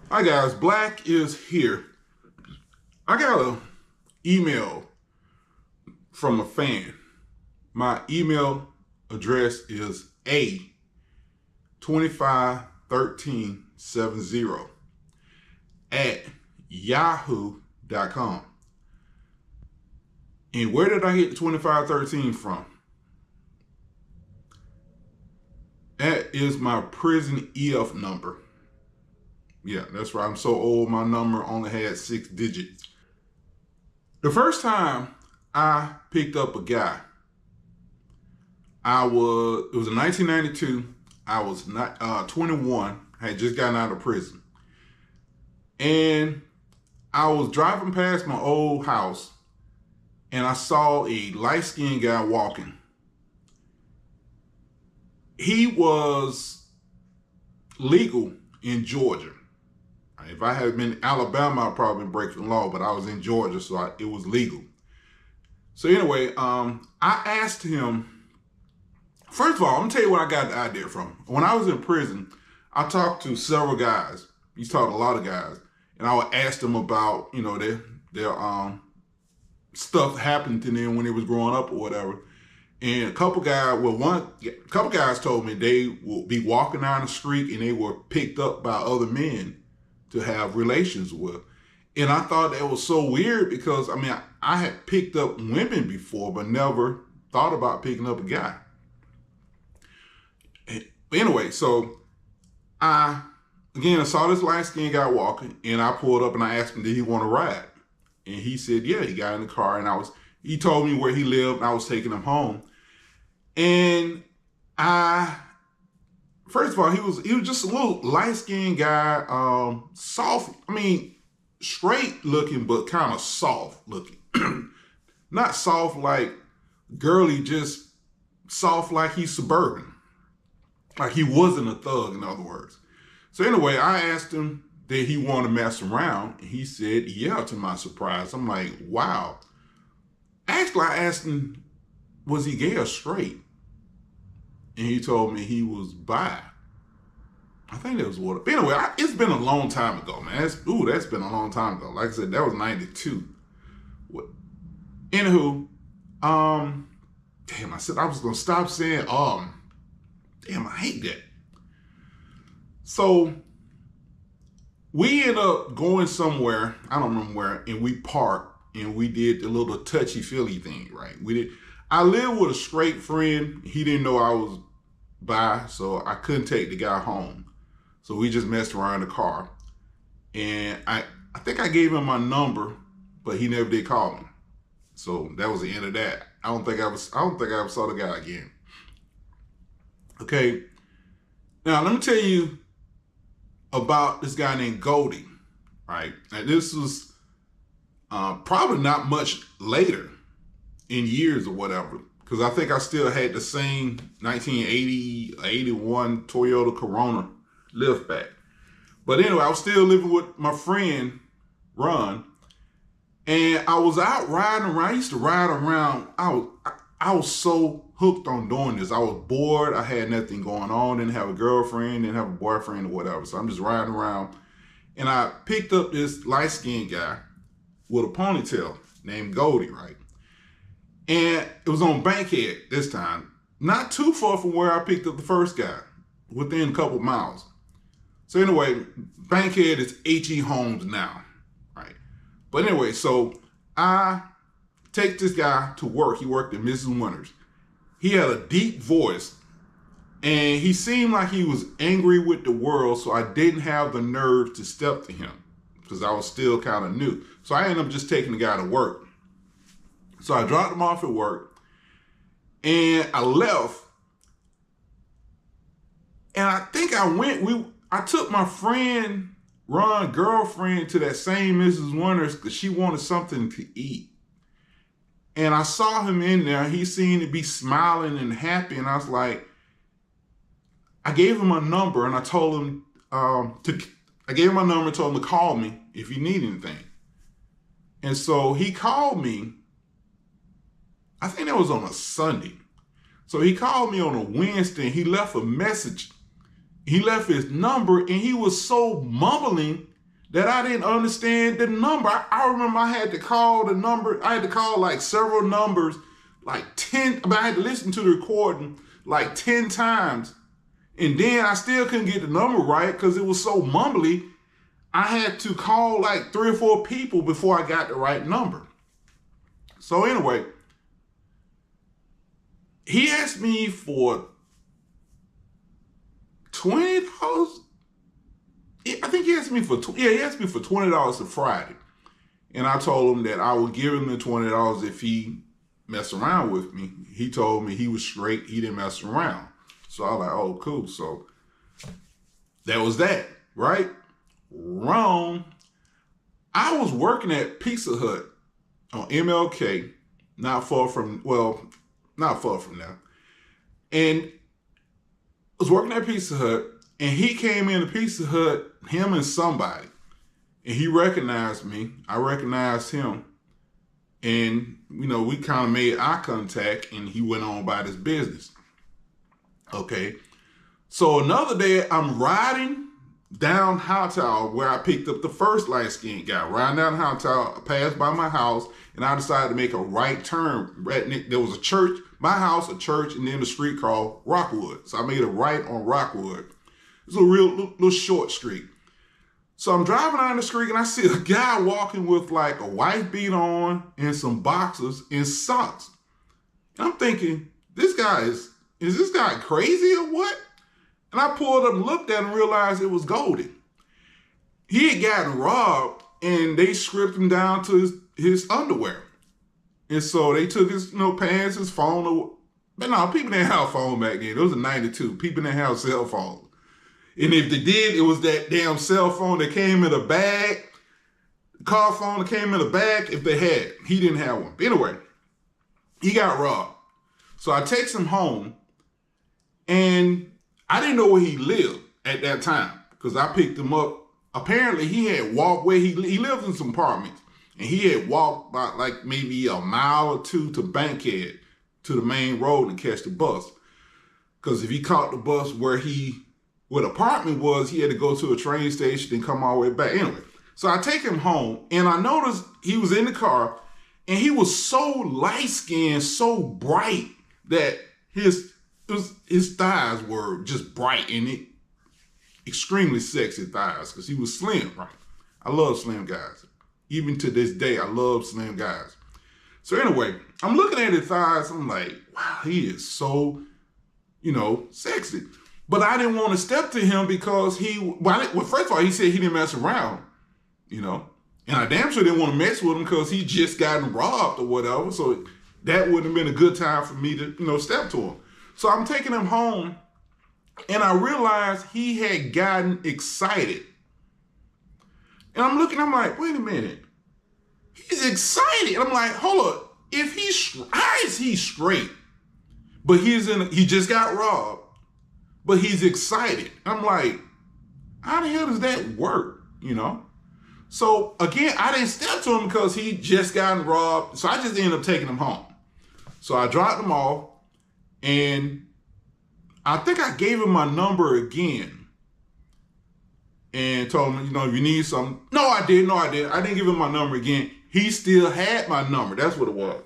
Hi guys, Black is here. I got an email from a fan. My email address is a251370 at yahoo.com. And where did I get the 2513 from? That is my prison EF number. Yeah, that's right. I'm so old, my number only had 6 digits. The first time I picked up a guy, it was in 1992. I was not 21. I had just gotten out of prison. And I was driving past my old house and I saw a light-skinned guy walking. He was legal in Georgia. If I had been in Alabama, I'd probably been breaking the law, but I was in Georgia, so it was legal. So anyway, I asked him, first of all, I'm gonna tell you where I got the idea from. When I was in prison, I talked to several guys. He's talked to a lot of guys, and I would ask them about, their stuff happened to them when they was growing up or whatever. And a couple guys told me they would be walking down the street and they were picked up by other men to have relations with. And I thought that was so weird because, I had picked up women before, but never thought about picking up a guy. Anyway, so I saw this light-skinned guy walking, and I pulled up and I asked him, did he want to ride? And he said, yeah. He got in the car, and he told me where he lived, and I was taking him home. And first of all, he was just a little light-skinned guy, soft, straight looking, but kind of soft looking. Not soft like girly, just soft like he's suburban. Like he wasn't a thug, in other words. So anyway, I asked him, did he want to mess around? And he said, yeah, to my surprise. I'm like, wow. Actually, I asked him, was he gay or straight? And he told me he was bi. I think that was what. Anyway, it's been a long time ago, man. That's been a long time ago. Like I said, that was 92. Anywho, damn, I said I was gonna stop saying damn, I hate that. So we ended up going somewhere, I don't remember where, and we parked and we did the little touchy-feely thing, right? I lived with a straight friend. He didn't know I was bi, so I couldn't take the guy home. So we just messed around in the car. And I think I gave him my number, but he never did call me. So that was the end of that. I don't think I ever saw the guy again. Okay. Now let me tell you about this guy named Goldie, right? And this was probably not much later in years or whatever, because I think I still had the same 1980, 81 Toyota Corona liftback. But anyway, I was still living with my friend, Ron, and I was out riding around. I used to ride around. I was so hooked on doing this. I was bored. I had nothing going on. Didn't have a girlfriend. Didn't have a boyfriend or whatever. So I'm just riding around. And I picked up this light-skinned guy with a ponytail named Goldie, right? And it was on Bankhead this time. Not too far from where I picked up the first guy. Within a couple miles. So anyway, Bankhead is H.E. Holmes now, right? But anyway, so I take this guy to work. He worked at Mrs. Winters. He had a deep voice, and he seemed like he was angry with the world, so I didn't have the nerve to step to him because I was still kind of new. So I ended up just taking the guy to work. So I dropped him off at work, and I left. And I think I took my friend, Ron's girlfriend, to that same Mrs. Winters because she wanted something to eat. And I saw him in there. He seemed to be smiling and happy. And I was like, I gave him a number and I told him to call me if you need anything. And so he called me. I think that was on a Sunday. So he called me on a Wednesday and he left a message. He left his number and he was so mumbling that I didn't understand the number. I remember I had to call the number. I had to call like several numbers, like 10, but I had to listen to the recording like 10 times. And then I still couldn't get the number right because it was so mumbly. I had to call like 3 or 4 people before I got the right number. So anyway, he asked me for $20. I think he asked me for he asked me for $20 for Friday, and I told him that I would give him the $20 if he messed around with me. He told me he was straight; he didn't mess around. So I was like, "Oh, cool." So that was that, right? Wrong. I was working at Pizza Hut on MLK, not far from now, and I was working at Pizza Hut. And he came into Pizza Hut, him and somebody, and he recognized me. I recognized him. And, we kind of made eye contact, and he went on about his business. Okay. So another day, I'm riding down Hightower where I picked up the first light-skinned guy. Riding down Hightower, I passed by my house, and I decided to make a right turn. There was a church, my house, a church, and then a street called Rockwood. So I made a right on Rockwood. It's a real little short street. So I'm driving down the street and I see a guy walking with like a white beat on and some boxers and socks. And I'm thinking, is this guy crazy or what? And I pulled up and looked at him and realized it was Goldie. He had gotten robbed and they stripped him down to his underwear. And so they took his pants, his phone. But no, people didn't have a phone back then. It was in 92. People didn't have cell phones. And if they did, it was that damn cell phone that came in a bag, car phone that came in a bag if they had. He didn't have one. But anyway, he got robbed. So I text him home, and I didn't know where he lived at that time because I picked him up. Apparently, he had walked where he lived in some apartments, and he had walked about like maybe a mile or 2 to Bankhead to the main road and catch the bus. Because if he caught the bus where the apartment was, he had to go to a train station and come all the way back. Anyway, so I take him home, and I noticed he was in the car, and he was so light-skinned, so bright, that his thighs were just bright and extremely sexy thighs, because he was slim, right? I love slim guys. Even to this day, I love slim guys. So anyway, I'm looking at his thighs, I'm like, wow, he is so, sexy. But I didn't want to step to him because first of all, he said he didn't mess around, and I damn sure didn't want to mess with him because he just gotten robbed or whatever. So that wouldn't have been a good time for me to, step to him. So I'm taking him home, and I realized he had gotten excited. And I'm looking, I'm like, wait a minute. He's excited. I'm like, hold up. How is he straight? But he just got robbed. But he's excited. I'm like, how the hell does that work? So again, I didn't step to him because he just gotten robbed. So I just ended up taking him home. So I dropped him off, and I think I gave him my number again and told him, if you need something. No, I didn't. I didn't give him my number again. He still had my number. That's what it was.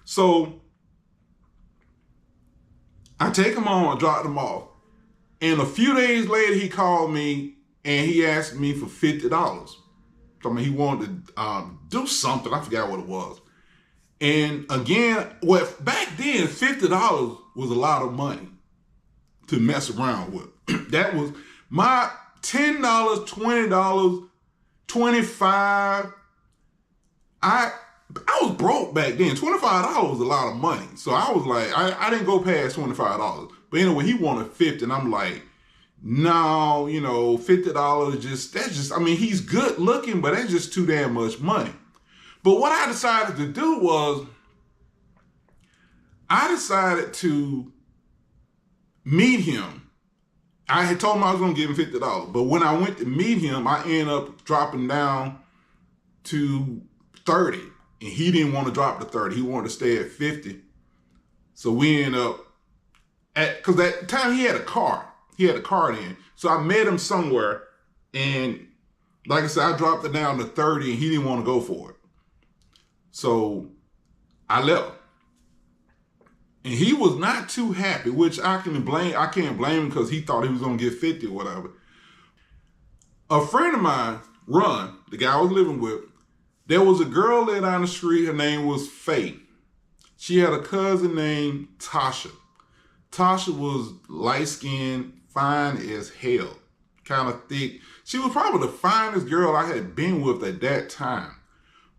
So I take him home, I dropped him off. And a few days later, he called me and he asked me for $50. He wanted to do something. I forgot what it was. And again, back then, $50 was a lot of money to mess around with. That was my $10, $20, $25. I was broke back then. $25 was a lot of money. So I was like, I didn't go past $25. But anyway, he wanted 50, and I'm like, no, $50 he's good looking, but that's just too damn much money. But what I decided to do was, I decided to meet him. I had told him I was going to give him $50, but when I went to meet him, I ended up dropping down to 30, and he didn't want to drop to 30. He wanted to stay at 50. So we ended up because at the time he had a car. He had a car then. So I met him somewhere, and Like I said, I dropped it down to 30 and he didn't want to go for it. So I left. And he was not too happy, which I can't blame him because he thought he was gonna get 50 or whatever. A friend of mine, Ron, the guy I was living with, there was a girl there down the street, her name was Faye. She had a cousin named Tasha. Tasha was light-skinned, fine as hell, kind of thick. She was probably the finest girl I had been with at that time.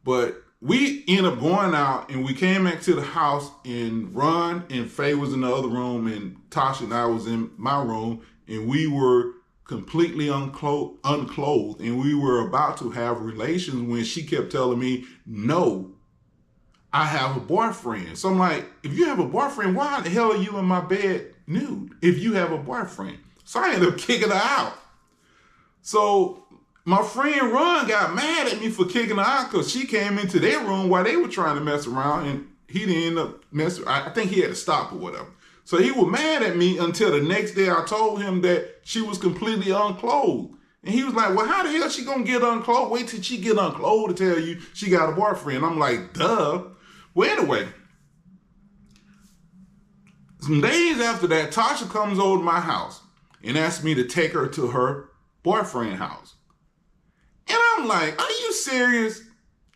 But we ended up going out and we came back to the house and Ron and Faye was in the other room and Tasha and I was in my room and we were completely unclothed and we were about to have relations when she kept telling me, no, I have a boyfriend. So I'm like, if you have a boyfriend, why the hell are you in my bed nude if you have a boyfriend? So I ended up kicking her out. So my friend Ron got mad at me for kicking her out because she came into their room while they were trying to mess around and he didn't end up messing. I think he had to stop or whatever. So he was mad at me until the next day I told him that she was completely unclothed. And he was like, well, how the hell she gonna get unclothed? Wait till she get unclothed to tell you she got a boyfriend. I'm like, duh. Well, anyway, some days after that, Tasha comes over to my house and asks me to take her to her boyfriend's house. And I'm like, are you serious?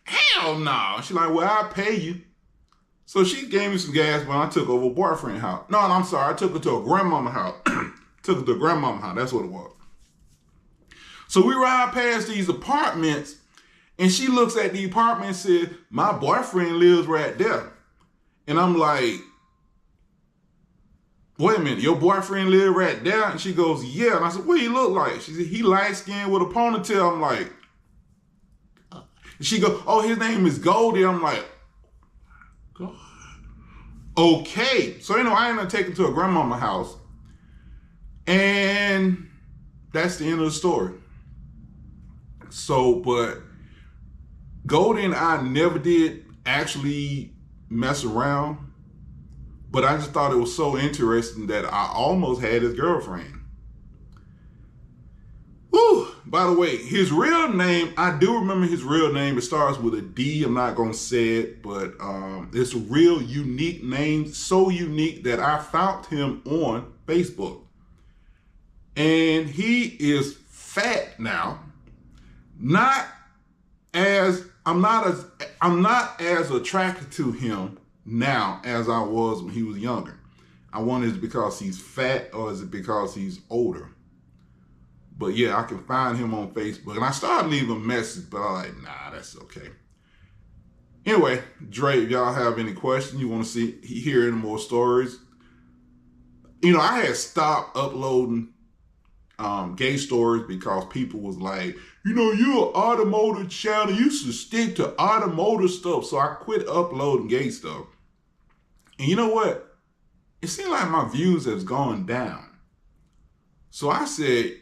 Hell no. She's like, well, I'll pay you. So she gave me some gas when I took over a boyfriend's house. No, I'm sorry. I took her to a grandmama's house. Took her to a grandmama's house. That's what it was. So we ride past these apartments and she looks at the apartment and says, my boyfriend lives right there. And I'm like, wait a minute, your boyfriend live right there? And she goes, yeah. And I said, what do he look like? She said, he light-skinned with a ponytail. I'm like, and she goes, oh, his name is Goldie. I'm like, God. Okay. So, I ended up taking her to a grandmama's house. And that's the end of the story. So, but Goldie and I never did actually mess around, but I just thought it was so interesting that I almost had his girlfriend. Whew. By the way, his real name, I do remember his real name. It starts with a D. I'm not going to say it, but it's a real unique name, so unique that I found him on Facebook. And he is fat now. I'm not as attracted to him now as I was when he was younger. I wonder is it because he's fat or is it because he's older? But yeah, I can find him on Facebook. And I started leaving a message, but I'm like, nah, that's okay. Anyway, Dre, if y'all have any questions, you want to hear any more stories, I had stopped uploading gay stories because people was like, you're an automotive channel. You should stick to automotive stuff. So I quit uploading gay stuff. And you know what? It seemed like my views has gone down. So I said,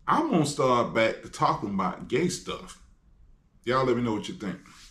I'm going to start back to talking about gay stuff. Y'all let me know what you think.